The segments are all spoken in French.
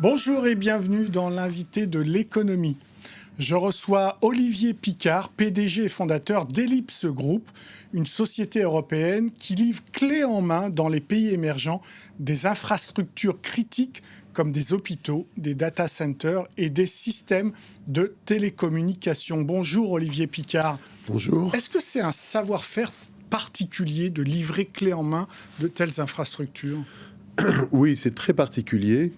Bonjour et bienvenue dans l'invité de l'économie. Je reçois Olivier Picard, PDG et fondateur d'Ellipse Group, une société européenne qui livre clé en main dans les pays émergents des infrastructures critiques comme des hôpitaux, des data centers et des systèmes de télécommunication. Bonjour Olivier Picard. Bonjour. Est-ce que c'est un savoir-faire particulier de livrer clé en main de telles infrastructures ? Oui, c'est très particulier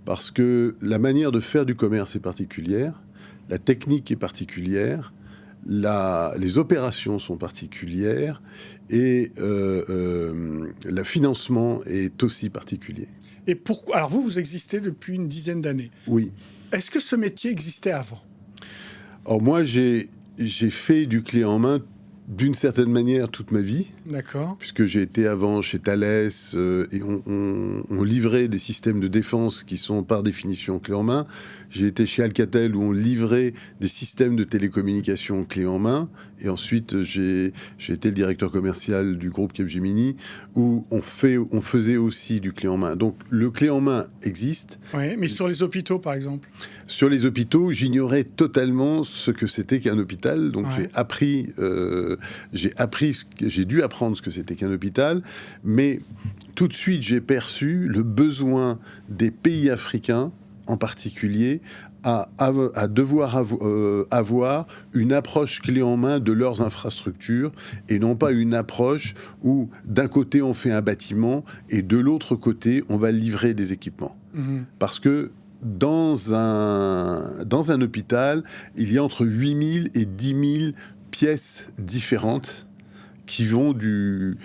parce que la manière de faire du commerce est particulière, la technique est particulière, les opérations sont particulières et le financement est aussi particulier. Et pourquoi ? Alors vous existez depuis une dizaine d'années. Oui. Est-ce que ce métier existait avant ? Alors moi, j'ai fait du clé en main d'une certaine manière toute ma vie. D'accord. Puisque j'ai été avant chez Thales et on livrait des systèmes de défense qui sont par définition clé en main. J'ai été chez Alcatel où on livrait des systèmes de télécommunication clé en main. Et ensuite, j'ai été le directeur commercial du groupe Capgemini où on faisait aussi du clé en main. Donc le clé en main existe. Oui, mais sur les hôpitaux par exemple ? Sur les hôpitaux, j'ignorais totalement ce que c'était qu'un hôpital. Donc Ouais. j'ai dû apprendre ce que c'était qu'un hôpital, mais tout de suite j'ai perçu le besoin des pays africains, en particulier, à devoir avoir une approche clé en main de leurs infrastructures et non pas une approche où d'un côté on fait un bâtiment et de l'autre côté on va livrer des équipements. Parce que dans un hôpital, il y a entre 8 000 et 10 000 pièces différentes qui vont de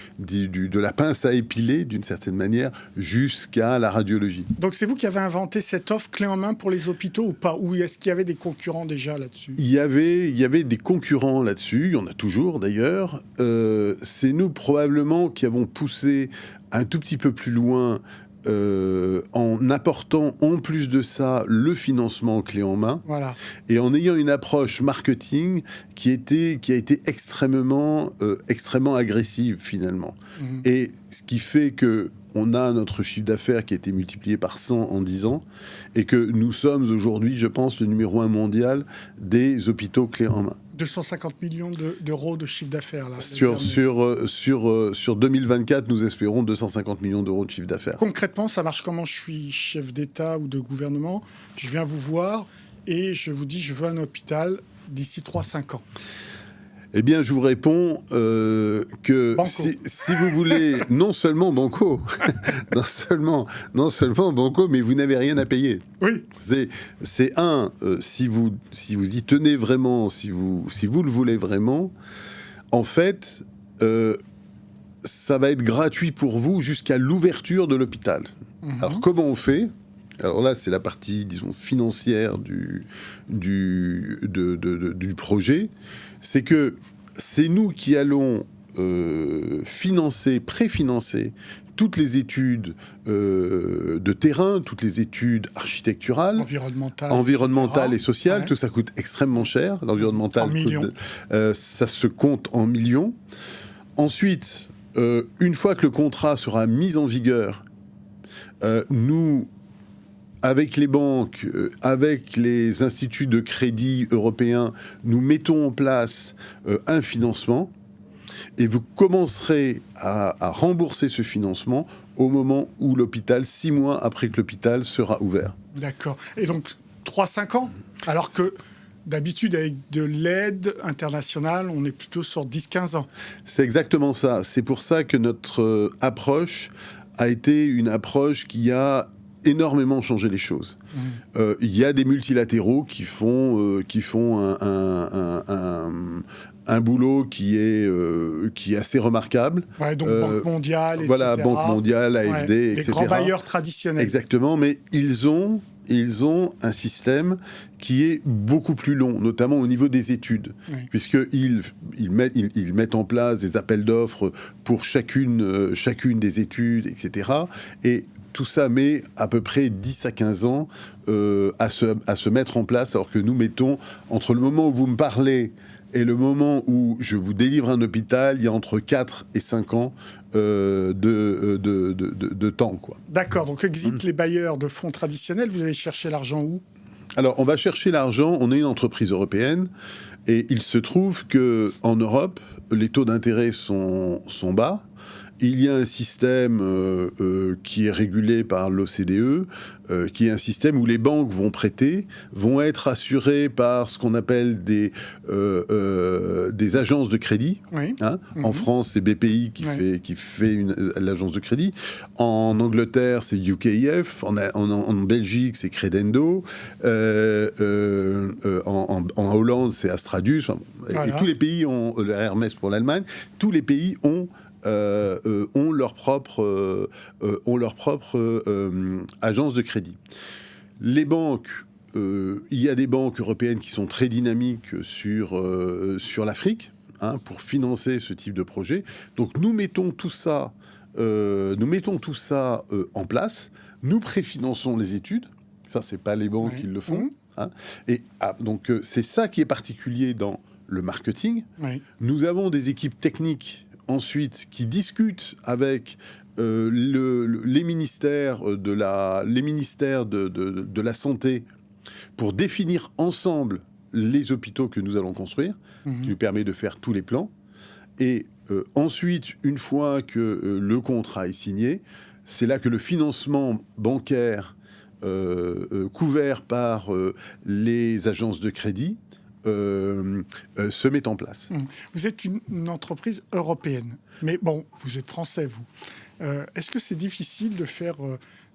la pince à épiler, d'une certaine manière, jusqu'à la radiologie. Donc c'est vous qui avez inventé cette offre clé en main pour les hôpitaux ou pas ? Ou est-ce qu'il y avait des concurrents déjà là-dessus ? Il y avait des concurrents là-dessus, il y en a toujours d'ailleurs. C'est nous probablement qui avons poussé un tout petit peu plus loin en apportant en plus de ça le financement clé en main, Voilà. et en ayant une approche marketing qui a été extrêmement agressive finalement. Et ce qui fait que on a notre chiffre d'affaires qui a été multiplié par 100 en 10 ans et que nous sommes aujourd'hui, je pense, le numéro 1 mondial des hôpitaux clés en main. 250 millions d'euros de chiffre d'affaires là. Sur 2024, nous espérons 250 millions d'euros de chiffre d'affaires. Concrètement, ça marche comment ? Je suis chef d'État ou de gouvernement, je viens vous voir et je vous dis je veux un hôpital d'ici 3-5 ans. Eh bien, je vous réponds que si vous voulez, non seulement banco, non seulement banco, mais vous n'avez rien à payer. Oui. Si vous y tenez vraiment, si vous le voulez vraiment, en fait, ça va être gratuit pour vous jusqu'à l'ouverture de l'hôpital. Alors, comment on fait ? Alors là, c'est la partie, disons, financière du projet. C'est que c'est nous qui allons préfinancer toutes les études de terrain, toutes les études architecturales, environnementales et sociales. Ouais. Tout ça coûte extrêmement cher. L'environnemental ça se compte en millions. Ensuite, une fois que le contrat sera mis en vigueur, nous, avec les banques, avec les instituts de crédit européens, nous mettons en place un financement et vous commencerez à rembourser ce financement au moment où 6 mois après que l'hôpital sera ouvert. D'accord. Et donc, 3-5 ans ? Alors que d'habitude, avec de l'aide internationale, on est plutôt sur 10-15 ans. C'est exactement ça. C'est pour ça que notre approche a été une approche qui a énormément changé les choses. Il y a des multilatéraux qui font un boulot qui est assez remarquable. Ouais, donc Banque mondiale, etc. Voilà, Banque mondiale, AFD, ouais, etc. Les grands bailleurs traditionnels. Exactement, mais ils ont un système qui est beaucoup plus long, notamment au niveau des études, puisqu'ils mettent en place des appels d'offres pour chacune des études, etc. Et tout ça met à peu près 10 à 15 ans à se mettre en place, alors que nous mettons, entre le moment où vous me parlez et le moment où je vous délivre un hôpital, il y a entre 4 et 5 ans de temps, quoi. D'accord, donc exit les bailleurs de fonds traditionnels, vous allez chercher l'argent où? Alors, on va chercher l'argent, on est une entreprise européenne, et il se trouve qu'en Europe, les taux d'intérêt sont bas. Il y a un système qui est régulé par l'OCDE, qui est un système où les banques vont prêter, vont être assurées par ce qu'on appelle des agences de crédit. Oui. Hein. En France, c'est BPI qui fait l'agence de crédit. En Angleterre, c'est UKIF. En Belgique, c'est Credendo. En Hollande, c'est Astradius. Voilà. Et tous les pays ont le Hermès pour l'Allemagne. Tous les pays ont leur propre agence de crédit. Les banques, il y a des banques européennes qui sont très dynamiques sur l'Afrique, hein, pour financer ce type de projet. Donc nous mettons tout ça en place. Nous préfinançons les études. Ça, c'est pas les banques qui le font. Hein. Et donc c'est ça qui est particulier dans le marketing. Oui. Nous avons des équipes techniques ensuite qui discutent avec les ministères de la santé pour définir ensemble les hôpitaux que nous allons construire, qui nous permet de faire tous les plans. Et ensuite, une fois que le contrat est signé, c'est là que le financement bancaire couvert par les agences de crédit se met en place. Vous êtes une entreprise européenne, mais bon, vous êtes français, vous. Est-ce que c'est difficile de faire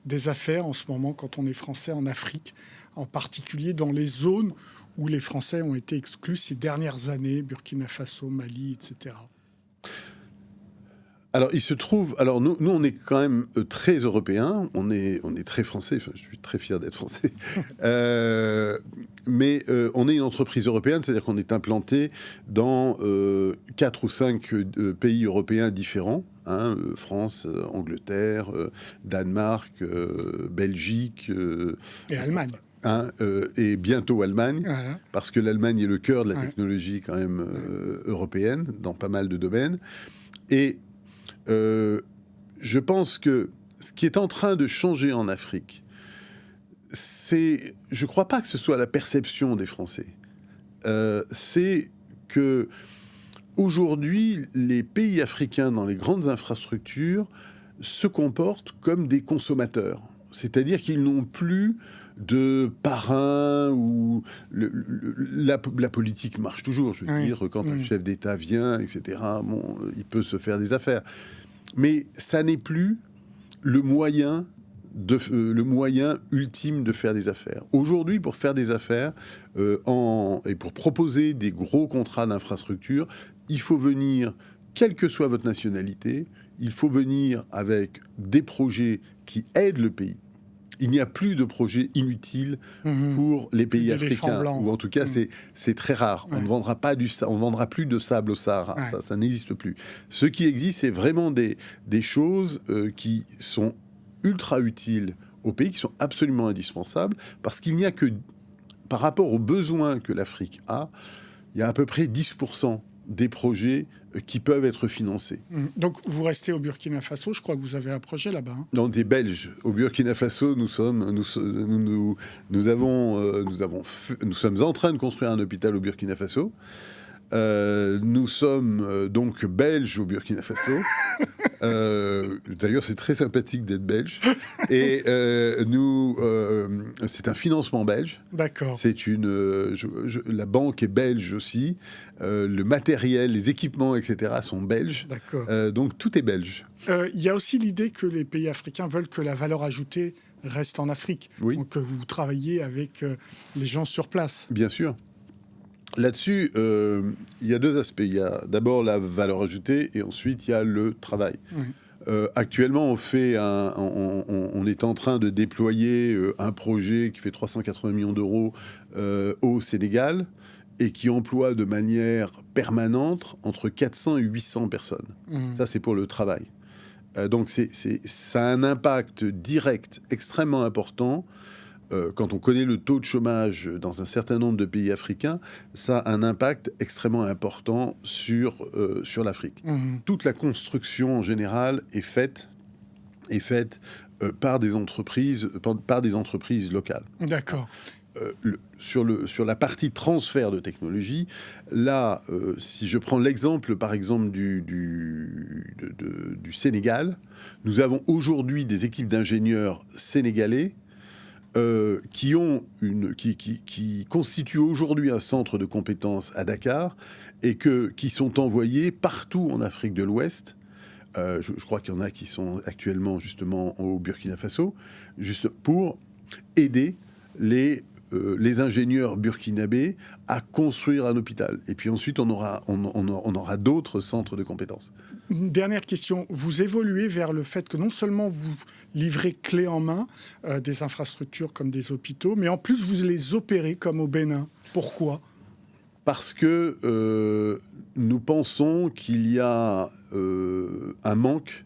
des affaires en ce moment quand on est français en Afrique, en particulier dans les zones où les Français ont été exclus ces dernières années, Burkina Faso, Mali, etc. Alors, il se trouve... Alors, nous, on est quand même très européens. On est très français. Enfin, je suis très fier d'être français. Mais on est une entreprise européenne, c'est-à-dire qu'on est implanté dans 4 ou 5 pays européens différents. Hein, France, Angleterre, Danemark, Belgique... et Allemagne. Hein, et bientôt Allemagne, parce que l'Allemagne est le cœur de la technologie quand même européenne, dans pas mal de domaines. Et je pense que ce qui est en train de changer en Afrique, je ne crois pas que ce soit la perception des Français. C'est que aujourd'hui, les pays africains dans les grandes infrastructures se comportent comme des consommateurs. C'est-à-dire qu'ils n'ont plus de parrain ou la politique marche toujours. Je veux dire, quand un chef d'État vient, etc., bon, il peut se faire des affaires. Mais ça n'est plus le moyen ultime de faire des affaires. Aujourd'hui, pour faire des affaires et pour proposer des gros contrats d'infrastructure, il faut venir, quelle que soit votre nationalité, il faut venir avec des projets qui aident le pays. Il n'y a plus de projets inutiles pour les pays africains, ou en tout cas c'est très rare. On ne vendra plus de sable au Sahara, ça n'existe plus. Ce qui existe, c'est vraiment des choses qui sont ultra utiles aux pays, qui sont absolument indispensables, parce qu'il n'y a que, par rapport aux besoins que l'Afrique a, il y a à peu près 10% des projets qui peuvent être financés. Donc, vous restez au Burkina Faso. Je crois que vous avez un projet là-bas. Hein. Non, des Belges. Au Burkina Faso, nous sommes en train de construire un hôpital au Burkina Faso. Nous sommes donc belges au Burkina Faso. D'ailleurs, c'est très sympathique d'être belge. Et c'est un financement belge. D'accord. La banque est belge aussi. Le matériel, les équipements, etc. sont belges. D'accord. Donc tout est belge. Il y a aussi l'idée que les pays africains veulent que la valeur ajoutée reste en Afrique. Oui. Donc que vous travaillez avec les gens sur place. Bien sûr. Là-dessus, il y a 2 aspects. Il y a d'abord la valeur ajoutée et ensuite il y a le travail. Oui. Actuellement, on est en train de déployer un projet qui fait 380 millions d'euros au Sénégal et qui emploie de manière permanente entre 400 et 800 personnes. Ça, c'est pour le travail. Donc, ça a un impact direct extrêmement important quand on connaît le taux de chômage dans un certain nombre de pays africains, ça a un impact extrêmement important sur l'Afrique. Toute la construction en général est faite par des entreprises locales. D'accord. Sur la partie transfert de technologie, là, si je prends l'exemple, par exemple, du Sénégal, nous avons aujourd'hui des équipes d'ingénieurs sénégalais qui constituent aujourd'hui un centre de compétences à Dakar et qui sont envoyés partout en Afrique de l'Ouest. Je crois qu'il y en a qui sont actuellement justement au Burkina Faso, juste pour aider les ingénieurs burkinabés à construire un hôpital. Et puis ensuite, on aura d'autres centres de compétences. Une dernière question. Vous évoluez vers le fait que non seulement vous livrez clé en main des infrastructures comme des hôpitaux, mais en plus vous les opérez comme au Bénin. Pourquoi ? Parce que nous pensons qu'il y a un manque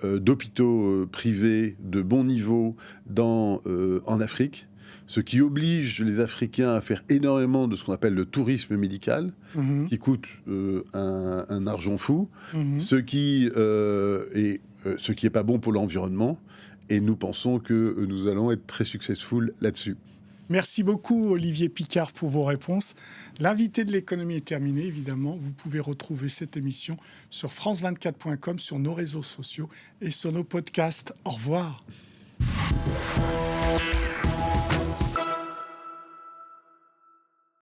d'hôpitaux privés de bon niveau en Afrique, ce qui oblige les Africains à faire énormément de ce qu'on appelle le tourisme médical, ce qui coûte un argent fou, ce qui est pas bon pour l'environnement. Et nous pensons que nous allons être très successful là-dessus. Merci beaucoup, Olivier Picard, pour vos réponses. L'invité de l'économie est terminé, évidemment. Vous pouvez retrouver cette émission sur france24.com, sur nos réseaux sociaux et sur nos podcasts. Au revoir.